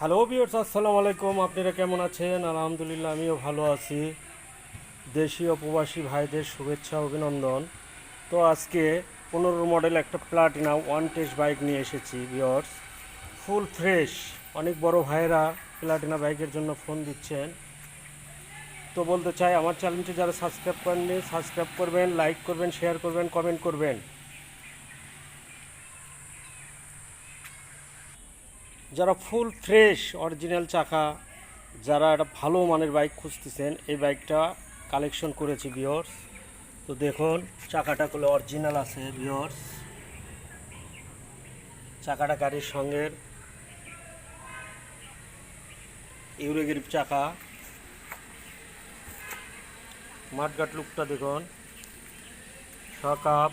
Hello viewers, আসসালামু আলাইকুম। আপনারা কেমন আছেন? আলহামদুলিল্লাহ, আমিও ভালো আছি। দেশি ও প্রবাসী ভাইদের শুভেচ্ছা অভিনন্দন। তো আজকে 15 মডেল একটা প্লাটিনা ওয়ান টেস্ট বাইক নিয়ে এসেছি ভিউয়ার্স, ফুল ফ্রেশ। অনেক বড় ভাইয়েরা প্লাটিনা বাইকের জন্য ফোন দিচ্ছেন। তো বলতে চাই, আমার চ্যানেলটি যারা সাবস্ক্রাইব করেননি সাবস্ক্রাইব করবেন, লাইক করবেন, শেয়ার করবেন, কমেন্ট করবেন। যারা ফুল ফ্রেশ অরিজিনাল চাকা, যারা একটা ভালো মানের বাইক খুঁজতেছেন, এই বাইকটা কালেকশন করেছি ভিউয়ার্স। তো দেখুন, চাকাটা গুলো অরিজিনাল আছে ভিউয়ার্স। চাকাটা গাড়ির সঙ্গে ইউরো গ্রিপ চাকা। মাঠঘাট লুকটা দেখুন, সকাপ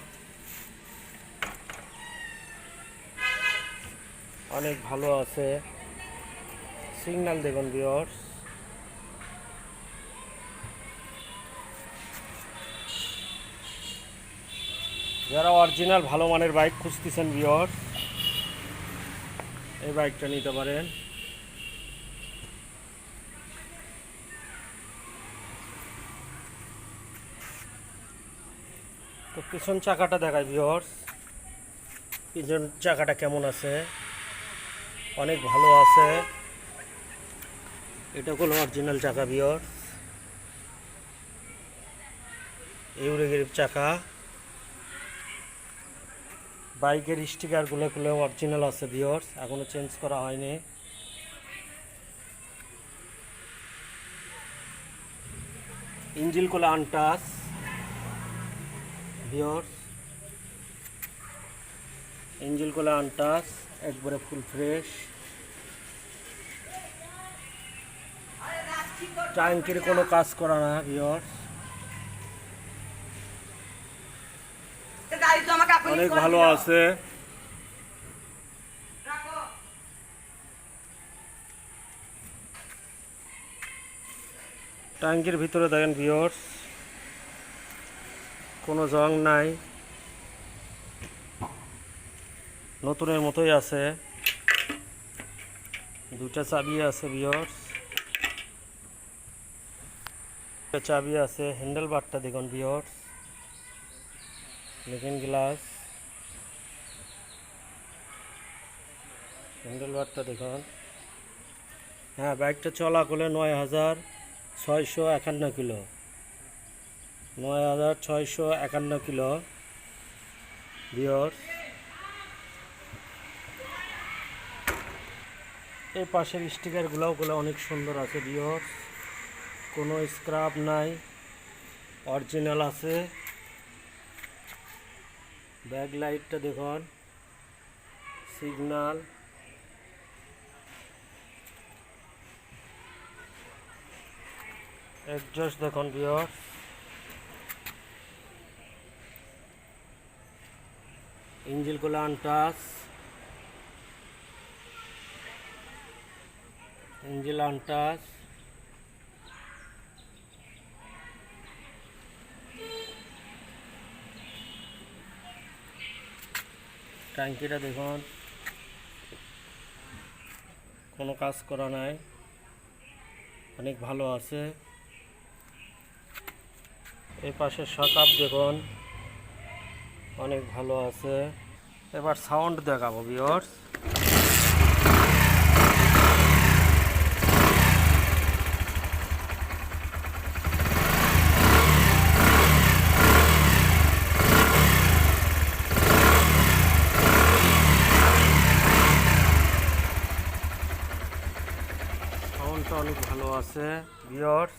অনেক ভালো আছে। সিগন্যাল দেখুন ভিউয়ার্স। যারা অরিজিনাল ভালো মানের বাইক খুঁজতেছেন ভিউয়ার্স, এই বাইকটা নিতে পারেন। তো পিছন চাকাটা দেখায় ভিউয়ার্স, পিছন চাকাটা কেমন আছে, অনেক ভালো আছে। এটা হলো অরিজিনাল চাকা ভিউয়ার্স, ইউরো গ্রিপ চাকা। বাইকের স্টিকারগুলো অরিজিনাল আছে ভিউয়ার্স, এখনো চেঞ্জ করা হয়নি। ইঞ্জিনগুলো আনটাচ ভিউয়ার্স, ইঞ্জিনগুলো আনটাচ, একবারে ফুল ফ্রেশ। ট্যাঙ্কির কোনো কাজ করা না ভিউয়ার্স, অনেক ভালো আছে। ট্যাঙ্কির ভিতরে দেখেন ভিউয়ার্স, কোনো জং নাই, নতুনের মতোই আছে। দুটা চাবি আছে ভিউয়ার্স, চাবি আছে। হ্যান্ডেল বারটা দেখুন ভিউয়ার্স, লুকিং গ্লাস, হ্যান্ডেল বারটা দেখুন। হ্যাঁ, বাইকটা চলা করলে 9,651 কিলো, 9,651 কিলো ভিউয়ার্স। এই পাশের স্টিকারগুলো অনেক সুন্দর আছে ভিউয়ার্স, কোনো স্ক্র্যাপ নাই, অরিজিনাল আছে। ব্যাক লাইটটা দেখুন, সিগন্যাল, এক্সজস্ট দেখুন ভিউয়ার্স। ইঞ্জিনগুলো আনটাচ, ইঞ্জিন আনটাচ। ট্যাঙ্কিটা দেখুন, কোনো কাজ করা নাই, অনেক ভালো আছে। এই পাশে সকাপ দেখুন, অনেক ভালো আছে। এবার সাউন্ড দেখাবো ভিউয়ার্স। সাউন্ডটা অনেক ভালো আছে ভিউয়ার্স।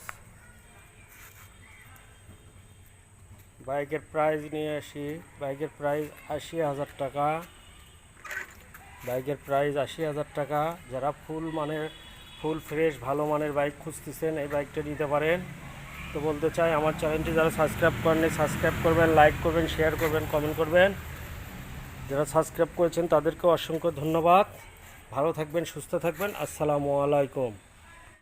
বাইকের প্রাইস নিয়ে আসি, বাইকের প্রাইস 80,000 টাকা। বাইকের প্রাইস 80,000 টাকা। যারা ফুল ফ্রেশ ভালো মানের বাইক খুঁজতেছেন, এই বাইকটা নিতে পারেন। তো বলতে চাই, আমার চ্যানেলটি যারা সাবস্ক্রাইব করেননি সাবস্ক্রাইব করবেন, লাইক করবেন, শেয়ার করবেন, কমেন্ট করবেন। যারা সাবস্ক্রাইব করেছেন তাদেরকে অসংখ্য ধন্যবাদ। ভালো থাকবেন, সুস্থ থাকবেন। আসসালামু আলাইকুম।